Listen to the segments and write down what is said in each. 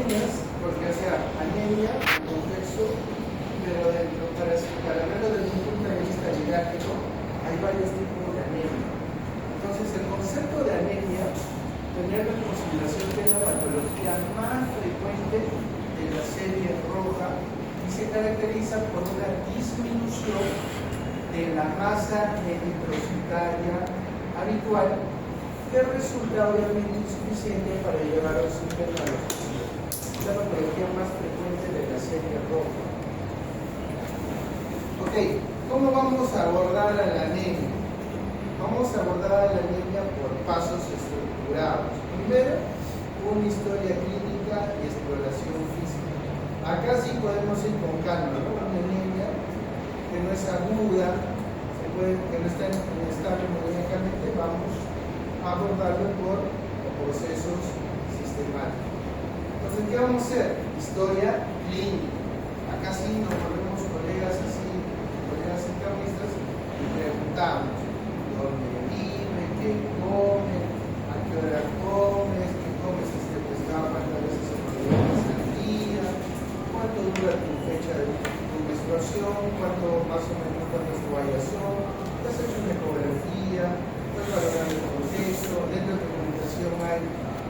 anemias, porque o sea, anemia en contexto, pero dentro, para verlo desde un punto de vista didáctico, hay varios tipos de anemia. Entonces, el concepto de anemia, tener en consideración que es la patología más frecuente de la serie roja y se caracteriza por una disminución de la masa eritrocitaria habitual, que resulta obviamente insuficiente para llevar oxígeno a los tejidos. Es la patología más frecuente de la serie roja. Ok, ¿cómo vamos a abordar a la anemia? Vamos a abordar a la anemia por pasos estructurados. Primero, una historia clínica y exploración física. Acá sí podemos ir con calma, ¿no? Una anemia que no es aguda, que no está inestable hemodinámicamente, vamos a abordarlo por procesos sistemáticos. Entonces, ¿qué vamos a hacer? Historia clínica. Acá sí nos ponemos colegas así, colegas internistas, y preguntamos dónde vive, qué come, a qué hora comes, qué comes pescado, cuántas veces se puede al día, cuánto dura tu fecha de tu menstruación, cuánto más o menos cuánto es tu variación, te has hecho una ecografía, puedes valorar el contexto, dentro de tu comunicación hay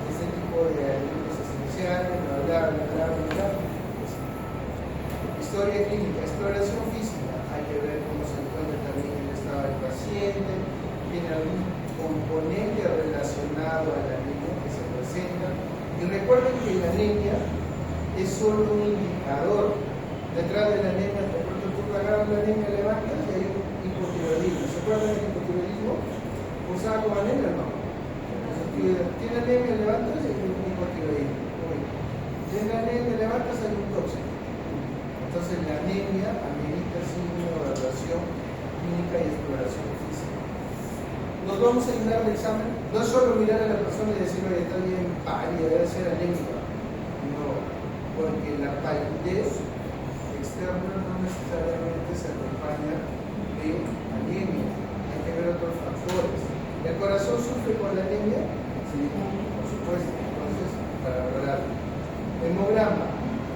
este tipo de alimentos esenciales, bla. Pues, historia clínica, exploración física, hay que ver cómo se encuentra también el estado del paciente, tiene algún componente relacionado a la anemia que se presenta. Y recuerden que la anemia es solo un indicador. Detrás de la anemia, por ejemplo, tú agarras la anemia, levantas y hay un hipotiroidismo. ¿Se acuerdan del hipotiroidismo? ¿Usaba como anemia? No. Tiene anemia, levantas y hay un hipotiroidismo. Tiene anemia, levantas y hay un tóxico. Entonces la anemia amerita sí una evaluación clínica y exploración física. Nos vamos a ayudar al examen, no es solo mirar a la persona y decir, oye, está bien pálida, debe ser anémica. No, porque la palidez externa no necesariamente se acompaña de anemia. Hay que ver otros factores. ¿El corazón sufre con la anemia? Sí, por supuesto. Entonces, para valorar. Hemograma.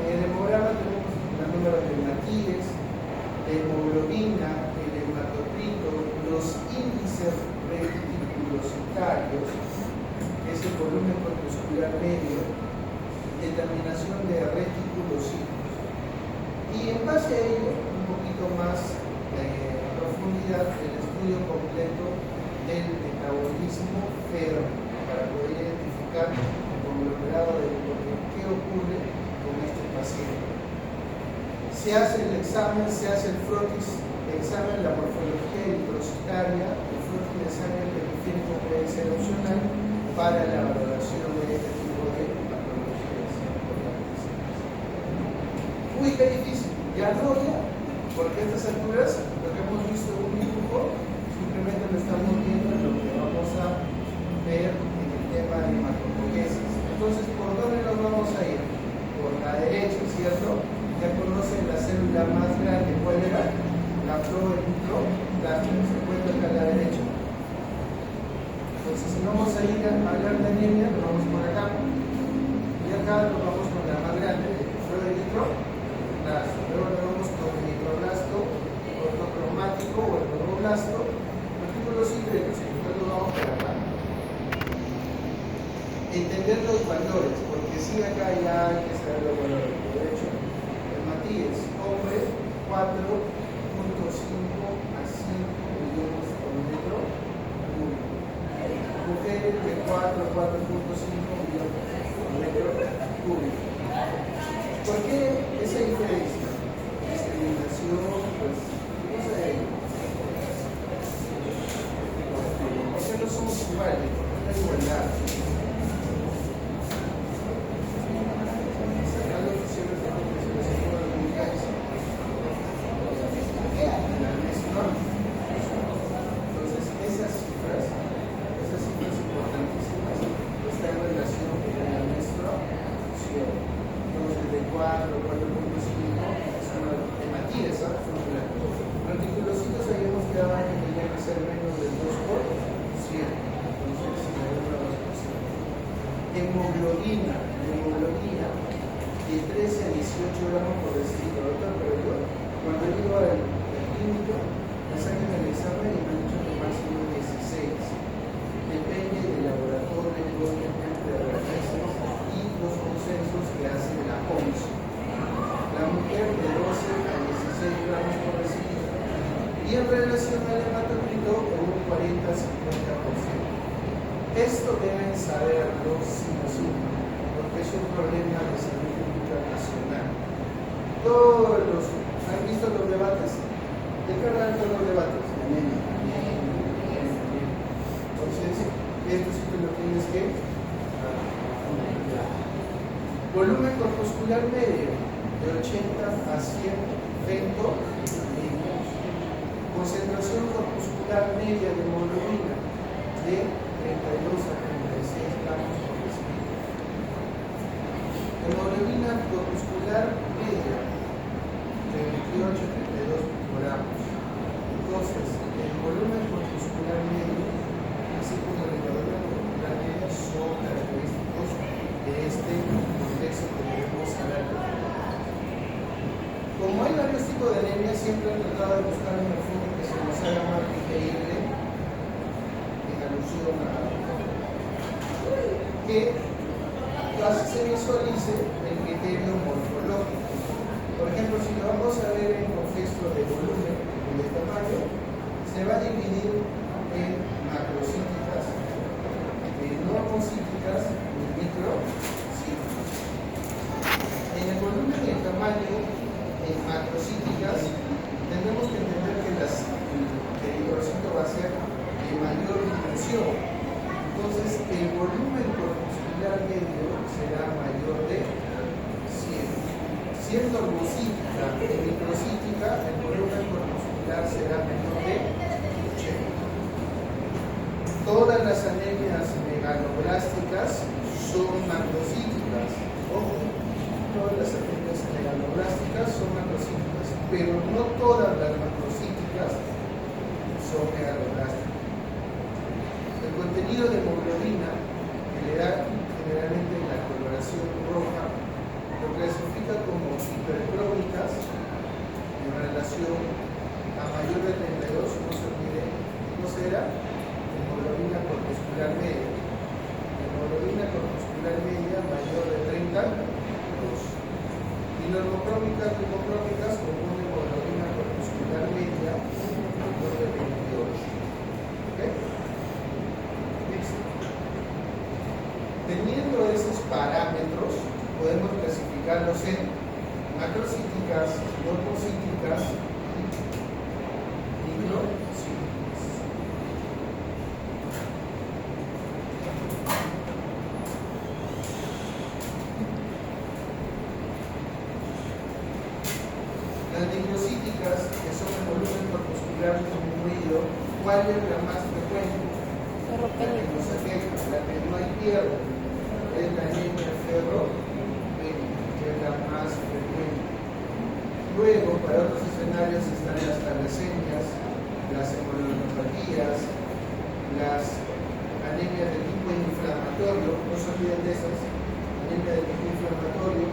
En el hemograma tenemos el número de hematíes, la hemoglobina, el hematocrito, los índices reticulocitarios, que es el volumen corpuscular medio, determinación de reticulocitos. Y en base a ello, un poquito más a profundidad, el estudio completo del metabolismo férmico para poder identificar el conglomerado de qué ocurre con este paciente. Se hace el examen, se hace el frotis examen, la morfología eritrocitaria, el frotis de sangre periférico puede ser opcional para la valoración de este tipo de patologías. Uy, qué difícil. Ya no, porque a estas alturas lo que hemos visto en un dibujo simplemente lo estamos viendo en lo que vamos a ver en el tema de hematopoiesis. Entonces, ¿por dónde nos vamos a ir? Por la derecha, ¿cierto? Ya conocen la célula más grande, ¿cuál era? La floeritroblástica, se encuentra acá a la derecha. Entonces, si vamos a ir a hablar de anemia, nos vamos por acá. Y acá nos vamos con la más grande, floeritroblasto. Luego nos vamos con el nitroblasto, ortocromático o el normoblasto, retículos hídricos, y después nos vamos por acá. Entender los valores, porque sí acá ya hay que saber los valores. De hecho, el Matías, hombre, 4.5 a 5 millones por metro cúbico. Mujeres de 4 a 4.5 millones por metro cúbico. ¿Por qué esa diferencia? Discriminación, pues, ¿qué cosa de ello? ¿Por qué no somos iguales? ¿Por qué no hay igualdad? Hemoglobina damos por decidido, doctor, pero yo cuando llego al clínico me sacan el examen y me han dicho que máximo 16. Depende del laboratorio, de referencias y los consensos que hace la OMS. La mujer de 12 a 16 gramos por decilitro y en relación al hematocrito con un 40-50%. Esto deben saberlo sin asunto, porque es un problema de salud pública nacional. Todos los, ¿han visto los debates? ¿De qué hablan todos los debates? Entonces, esto sí que lo tienes que volumen corpuscular medio de 80 a 100 femtolitros. Concentración corpuscular media de hemoglobina de 32 a 36 gramos por decilitro. Hemoglobina corpuscular media de 28 a 32 gramos. Entonces, el volumen corpuscular medio, así como el hemoglobina corpuscular media, son característicos de este contexto que debemos saber. Como hay varios tipos de anemia, siempre he tratado de buscar un enfoque que se nos haga más digerible en alusión a que así se visualice el criterio morfológico. Por ejemplo, si lo vamos a ver en contexto de volumen y de tamaño, se va a dividir en macrocíticas, normocíticas y microcíticas. En el volumen y el tamaño, en macrocíticas, tenemos que entender que el eritrocito va a ser de mayor dimensión. Entonces, el volumen corpuscular medio será mayor de 100. Siendo normocítica y microcítica, el volumen corpuscular será menor de 80. Todas las anemias megaloblásticas son macrocíticas. Ojo, todas las anemias megaloblásticas son macrocíticas, pero no todas las macrocíticas son megaloblásticas. El contenido de hemoglobina, que le da generalmente la coloración roja, lo clasifica como hipercrónicas en relación a mayor de 32, no se olvide, no será hemoglobina corpuscular media. Hemoglobina corpuscular media mayor de 32. Y normocrónicas y hipocrónicas con una hemoglobina corpuscular media mayor de 28. ¿Okay? Teniendo esos parámetros, podemos clasificarlos en macrocíticas, normocíticas y microcíticas. Las microcíticas, que son el volumen corpuscular disminuido, ¿cuál es la más frecuente? La que nos aqueja, la que no hay pierde, es la anemia ferropénica, que es la más frecuente. Luego, para otros escenarios están las talasemias, las hemoglobinopatías, las anemias de tipo inflamatorio, no se olviden de esas, anemia de tipo inflamatorio,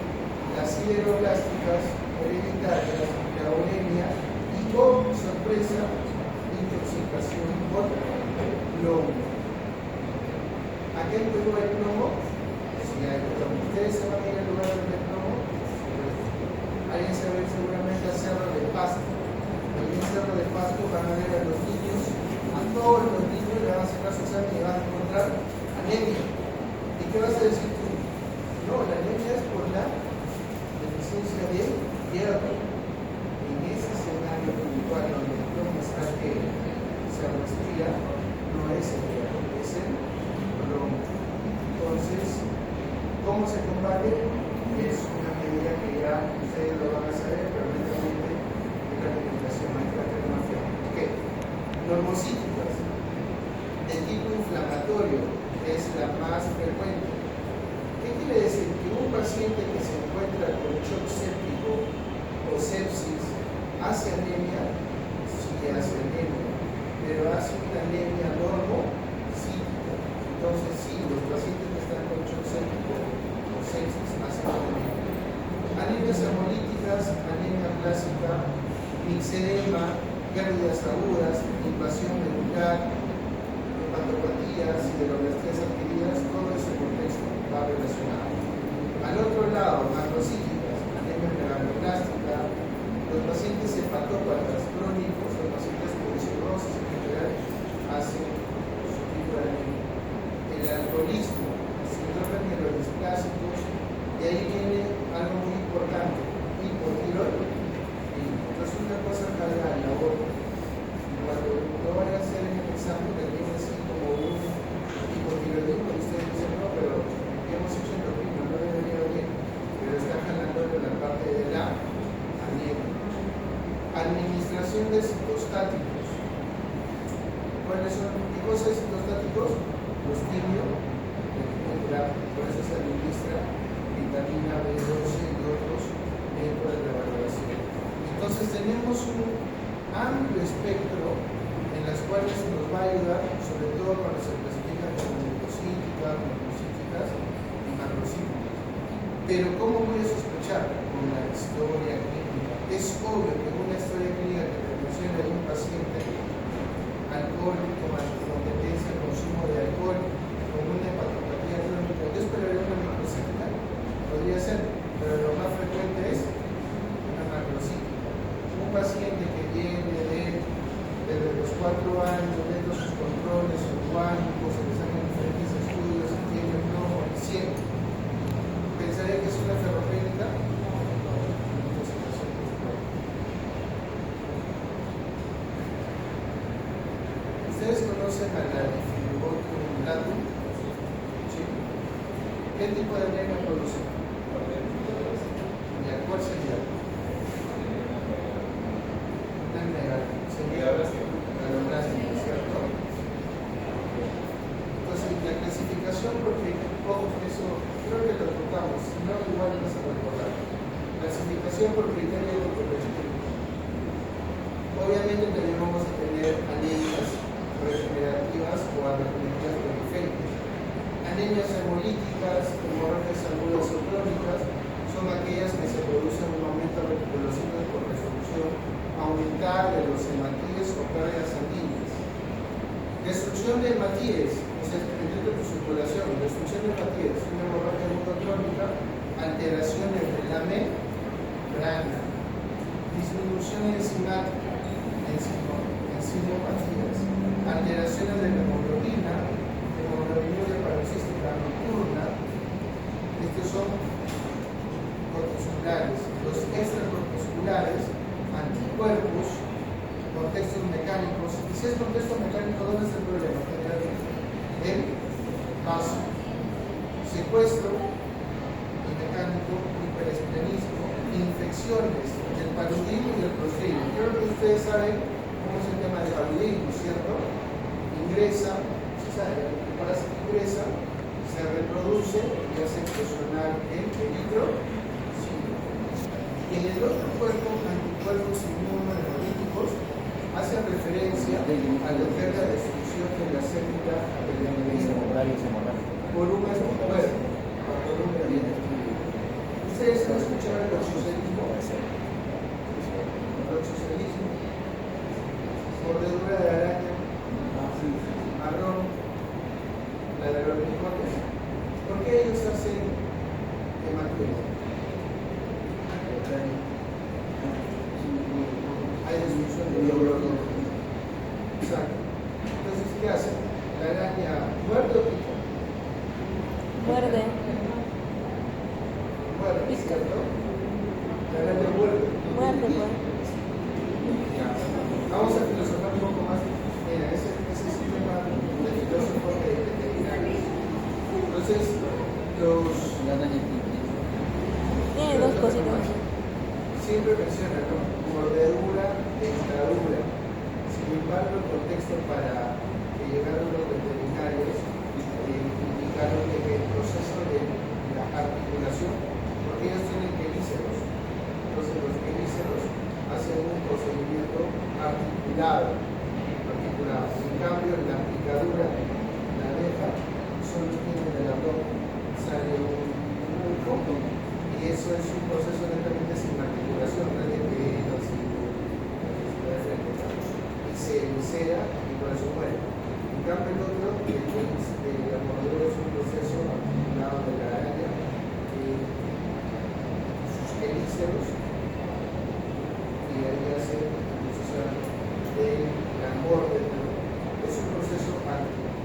las sideroblásticas, hereditarias, la uremia y, con sorpresa, intoxicación por plomo. ¿Aquel pegó el plomo? Sí, hay plomo. ¿Ustedes se van a ir al lugar del plomo? Alguien se va a ir seguramente al Cerro de Pasto. En el Cerro de Pasto van a ver a los niños, a todos los niños le van a sacar su examen y van a encontrar anemia. ¿Y qué vas a decir tú? No, la anemia es por la deficiencia de hierro. En ese escenario puntual donde el plomo está que se respira, no es el hierro, es el plomo. Entonces, ¿cómo se combate? Es una medida que ya ustedes lo van a saber, pero realmente es la alimentación anticatermafia. ¿Qué? Normocíticas de tipo inflamatorio es la más frecuente. ¿Qué quiere decir? Que un paciente que se encuentra con shock séptico o sepsis hace anemia, sí hace anemia, pero hace una anemia normocítica. Entonces, sí, los pacientes que están con shock séptico o sepsis hacen anemia. Anemias hemolíticas tengas anemia clásica, mixedema, pérdidas agudas, invasión medular, hepatopatías, sideroblastias adquiridas, todo ese contexto va relacionado. Al otro lado, macrocíclicas, anemia megaloblástica, los pacientes hepatópatas crónicos, los pacientes con cirrosis en general, hacen su tipo de anemia. El alcoholismo, síndrome mielodisplasticos, y ahí viene algo muy importante, hipotiroidismo. Entonces una cosa carga en la otra. Cuando lo van a hacer en el examen, le viene así como un hipotiroidismo, y ustedes dicen, no, pero hemos hecho endocrino, no debería bien, pero está jalando en la parte de la anemia. Administración de citostáticos. ¿Cuáles son? ¿Qué cosas de citostáticos? Los quimio, por eso se administra vitamina B12 y otros dentro de la valoración. Entonces tenemos un amplio espectro en las cuales nos va a ayudar, sobre todo cuando se clasifican como microcíclicas, macrocíclicas y macrocíclicas. Pero ¿cómo voy a sospechar? Con la historia clínica. Es obvio que una historia clínica que te menciona de un paciente alcohólico, con tendencia al consumo de alcohol, con una hepatopatía crónica, yo esperaría una macrocíclica, podría ser, pero lo más frecuente es una macrocíclica. Un paciente que viene desde los 4 años, viendo sus controles orgánicos, se les hacen diferentes estudios, y tiene plomo, 100, pensaría que es una ferropénica. ¿Ustedes conocen a la Diflubotum latum? ¿Sí? ¿Qué tipo de anemia produce? ¿Cuál sería? Una megaloblástica, ¿cierto? Entonces, la clasificación, porque, ojo, eso creo que lo tocamos, si no, igual no se va a recordar. Clasificación por criterio de autopercepción. Obviamente también vamos a tener anemias regenerativas o anemias periféricas. Anemias hemolíticas, hemorragias agudas o crónicas, son aquellas que se producen un aumento de reticulocitos por resolución, aumentar de los hematíes o pérdidas sanguíneas. Destrucción de hematíes, o sea, dentro de tu circulación, destrucción de hematíes, una hemorragia aguda crónica, alteraciones de la membrana, disminución enzimática, enzimopatías, alteraciones de la hemoglobina, hemoglobina paroxística nocturna. Estos son corpusculares. Los extracorpusculares, anticuerpos, contextos mecánicos. Y si es contexto mecánico, ¿dónde está el problema? El vaso. Secuestro mecánico, hiperesplenismo, infecciones del paludismo y del clostridium. Creo que ustedes saben cómo es el tema del paludismo, ¿cierto? Ingresa, se sabe, el parásito ingresa, se reproduce y hace eclosionar el peligro. Y en el otro cuerpo, anticuerpos inmunohemolíticos, hace referencia a lo que es la destrucción de la célula del organismo por un anticuerpo, por un medio. ¿Ustedes han escuchado el oxocelismo? El oxocelismo, mordedura de araña, marrón, la de los rincones. ¿Por qué ellos hacen hematuria? Hay destrucción de biológico. Exacto. Entonces, ¿qué hacen? La araña muerde o pica. Muerde. Muerde, ¿cierto? La araña muerde. Muerde, pues. Vamos a filosofar un poco más. Mira, ese es el tema de filósofos de veterinarios. Entonces, Tiene dos cositas. siempre mencionan, ¿no? Mordedura, dentadura. Sin embargo, el contexto para que llegaron los veterinarios indicaron que el proceso de la articulación, porque ellos tienen quelíceros, entonces los quelíceros hacen un procedimiento articulado. En cambio, en la picadura, la abeja, solo tiene en el abdomen, sale un fondo, y eso es un proceso netamente sin articulación. circulación RTP, y se encera y por eso muere. En cambio, el otro, la mordedura es un proceso acumulado de la araña, sus quelíceros, y ahí hace la sucesión de la mordedura. Es un proceso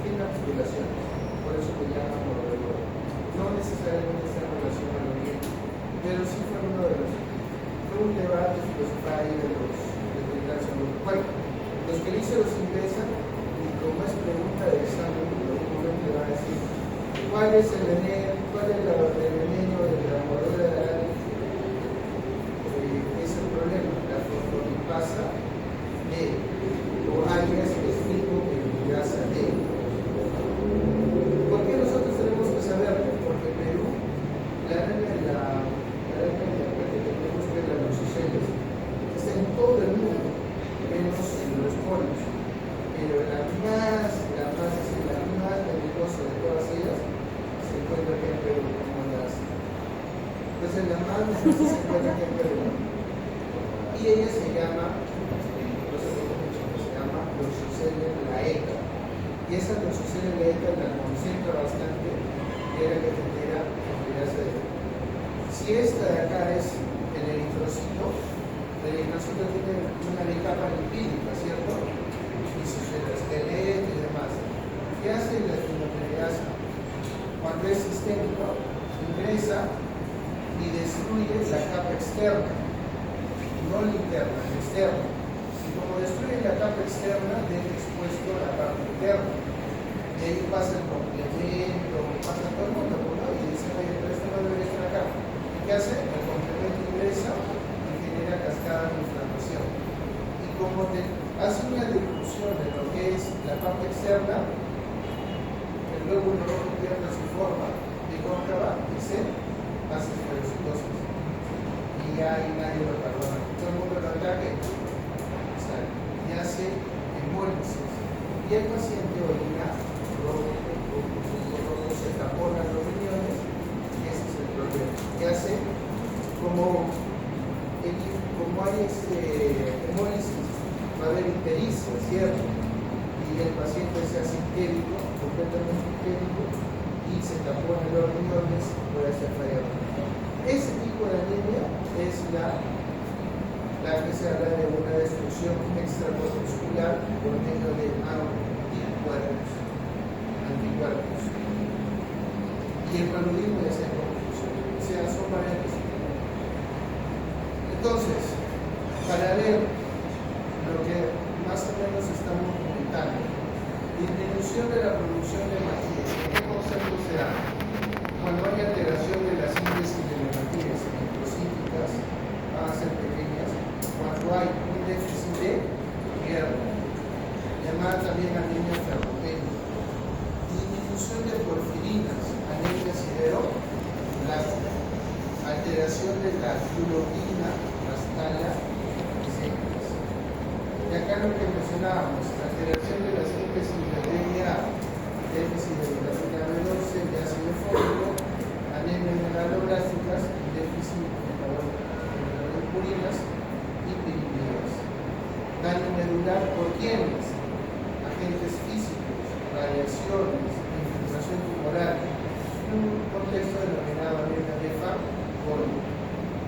tiene articulaciones, por eso se llama mordedura. No necesariamente está en relación a lo que, pero sí fue un debate filosofal de los bueno, los quelíceros ingresan y como es pregunta de examen, probablemente va a decir ¿cuál es el veneno? ¿Cuál es el veneno de la mordedura de la araña? Es el problema, la fosfolipasa D, o algo específico que ligaza D. ¿Por qué nosotros tenemos que saberlo? Porque en Perú, la araña que tenemos que la Leucoceles está en todo el mundo, menos en los polos. Pero la más peligrosa de todas ellas se encuentra aquí en Perú, como las. Entonces la más peligrosa se encuentra aquí en Perú. Y ella se llama, no sé cómo se llama, Leucoceles laeca. Y esa Leucoceles laeca la concentra bastante y era que genera enfermedades. Si esta de acá es el eritrocito tiene una capa lipídica, ¿cierto? Y sus esqueleto y demás. ¿Qué hace la espinomeligasa? Cuando es sistémico, ingresa y destruye la capa externa, no la interna, la externa. Y como destruye la capa externa, deja expuesto la parte interna. De ahí pasa el complemento, pasa todo el mundo, ¿no? Y dice, oye, pero esto no debería estar acá. ¿Y qué hace? El complemento ingresa y genera cascada de inflamación. Y como hace una difusión de lo que es la parte externa, el glóbulo rojo pierde su forma de cóncava y se hace esclerositosis. Y ya ahí nadie lo perdona. Todo el mundo lo ataque y hace hemólisis. Y el paciente orina rojo, se taponan los riñones y ese es el problema. ¿Qué hace? Como hay hemólisis, va a haber ictericia, ¿cierto? Y el paciente se hace ictérico, completamente ictérico, y se taponan los riñones, puede ser fallado. Ese tipo de anemia es la que se habla de una destrucción extracorpuscular por medio de anticuerpos. Y el paludismo ya sea confusión. O sea, son variantes. Entonces, para ver lo que más o menos estamos comentando, disminución de la producción de hematíes. ¿Qué concepto se da? Cuando hay alteración de la síntesis de hematíes microcíticas, van a ser pequeñas. Cuando hay un déficit de hierro, llamada también anemia ferropénica. Disminución de porfirinas, anemia sideroblástica. Alteración de la globina, las talas secas. Y acá lo que mencionábamos, alteración de la síntesis de DNA, déficit de vitamina B12, de ácido fólico, anemia megaloblasticas, déficit de purinas y pirimidas. Daño medular por quiénes? Agentes físicos, radiaciones, infiltración tumoral, un contexto denominado anemia de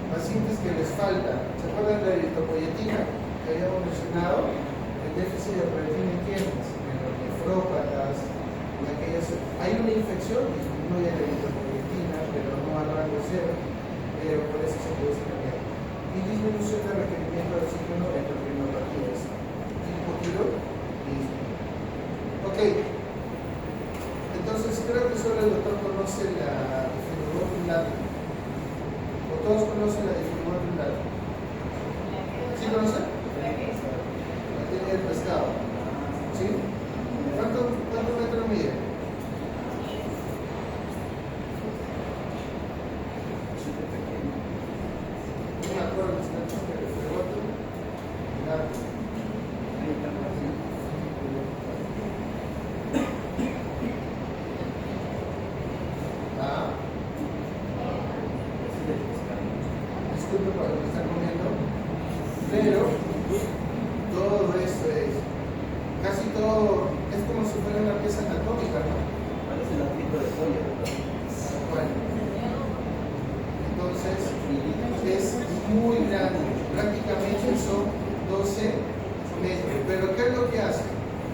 pacientes que les falta, ¿se acuerdan de la eritropoyetina que habíamos mencionado? El déficit de proteína en quienes, en los nefrópatas, en aquellas. Hay una infección, disminuye la eritropoyetina, pero no a rango cero, pero por eso se puede cambiar. Y disminución del requerimiento de oxígeno en endocrinopatía. Hipotiroidismo. Ok. Entonces creo que solo el doctor conoce la fibrosis. ¿Todos conocen la dificultad? ¿Sí conocen? La tiene del pescado. ¿Sí? ¿Cuánto metros mide? No me acuerdo, está en el fregote. Disculpe para lo que están comiendo. Pero todo esto es, casi todo, es como si fuera una pieza anatómica, ¿no? Parece la tripa de pollo, ¿verdad? Bueno, entonces es muy grande, prácticamente son 12 metros. Pero ¿qué es lo que hace?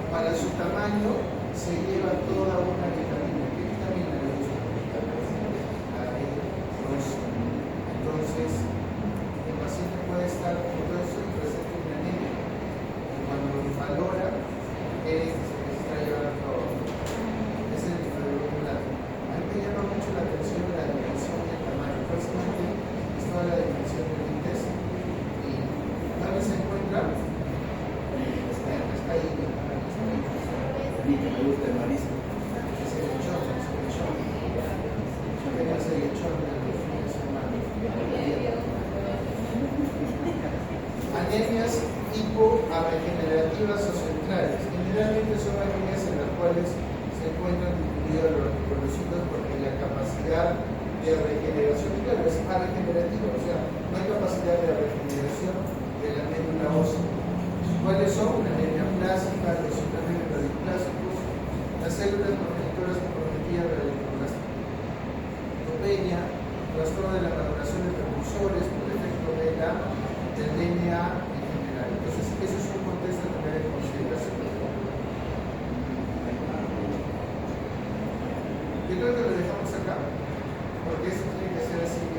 Para su tamaño se lleva toda una vitamina. ¿Qué vitamina le gusta? La B12. Entonces, el paciente puede estar con todo eso y presenta una anemia. Y cuando valora, se está llevando, es el diferencial. A mí me llama mucho la atención la dimensión del tamaño. Personalmente, es toda la dimensión del intestino. Y ¿dónde se encuentra? Está ahí. A mí que me gusta el marisco. Es el lechón. Yo tengo ese lechón de los fines de semana. Anemias hipoarregenerativas o centrales. Generalmente son anemias en las cuales se encuentran incluidos los reconocidos porque la capacidad de regeneración, claro, es regenerativa, o sea, no hay capacidad de regeneración de la médula ósea. ¿Cuáles son? Una anemia plástica, los citaminos radioclásicos, las células protectoras comprometidas de la leucoplastopenia, trastorno de la maduración de precursores por efecto de la del DNA en general. Entonces, eso es un contexto a tener en consideración. Yo creo que lo dejamos acá, porque eso tiene que ser así.